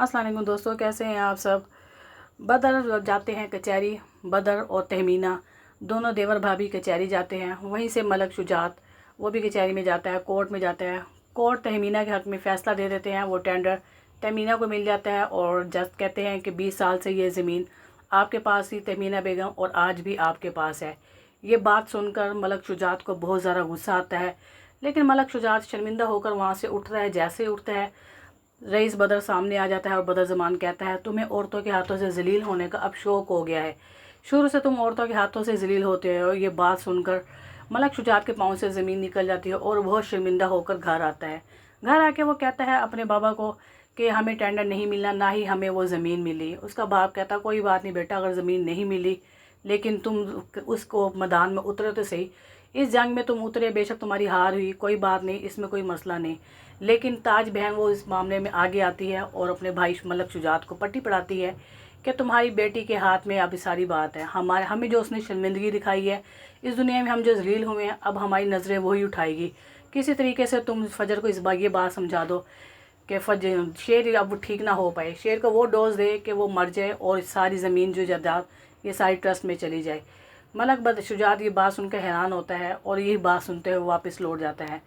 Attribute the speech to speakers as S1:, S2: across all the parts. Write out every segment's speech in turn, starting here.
S1: अस्सलाम वालेकुम दोस्तों, कैसे हैं आप सब। बदर जाते हैं कचहरी। बदर और तहमीना दोनों देवर भाभी कचहरी जाते हैं। वहीं से मलक शुजात वो भी कचहरी में जाता है, कोर्ट में जाता है। कोर्ट तहमीना के हक़ में फ़ैसला दे देते हैं। वो टेंडर तहमीना को मिल जाता है और जज कहते हैं कि 20 साल से ये ज़मीन आपके पास थी तहमीना बेगम, और आज भी आपके पास है। ये बात सुनकर मलक शुजात को बहुत ज़्यादा गुस्सा आता है, लेकिन मलक शुजात शर्मिंदा होकर वहाँ से उठता है। जैसे ही उठता है, रईस बदर सामने आ जाता है और बदर ज़मान कहता है, तुम्हें औरतों के हाथों से ज़लील होने का अब शौक़ हो गया है। शुरू से तुम औरतों के हाथों से ज़लील होते हो। ये बात सुनकर मलक शुजात के पाँव से ज़मीन निकल जाती है और बहुत शर्मिंदा होकर घर आता है। घर आके वो कहता है अपने बाबा को कि हमें टेंडर नहीं मिलना, ना ही हमें वो ज़मीन मिली। उसका बाप कहता कोई बात नहीं बेटा, अगर ज़मीन नहीं मिली लेकिन तुम उसको मैदान में उतरे तो सही। इस जंग में तुम उतरे, बेशक तुम्हारी हार हुई, कोई बात नहीं, इसमें कोई मसला नहीं। लेकिन ताज बहन वो इस मामले में आगे आती है और अपने भाई मलक शुजात को पट्टी पढ़ाती है कि तुम्हारी बेटी के हाथ में अब सारी बात है। हमें जो उसने शर्मिंदगी दिखाई है इस दुनिया में, हम जो जलील हुए हैं, अब हमारी नज़रें वही उठाएगी। किसी तरीके से तुम फजर को ये बात समझा दो कि शेर अब ठीक ना हो पाए। शेर को वो डोज दे कि वो मर जाए और सारी ज़मीन जो जायदाद ये सारी ट्रस्ट में चली जाए। मलक शुजात ये बात सुनकर हैरान होता है और यही बात सुनते हुए वापस लौट जाता है।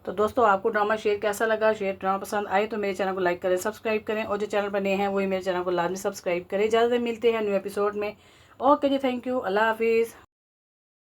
S1: तो दोस्तों, आपको ड्रामा शेर कैसा लगा? शेर ड्रामा पसंद आए तो मेरे चैनल को लाइक करें, सब्सक्राइब करें, और जो चैनल पर नए हैं वही मेरे चैनल को लाजमी सब्सक्राइब करें। ज़्यादा मिलते हैं न्यू एपिसोड में। ओके जी, थैंक यू, अल्लाह हाफिज़।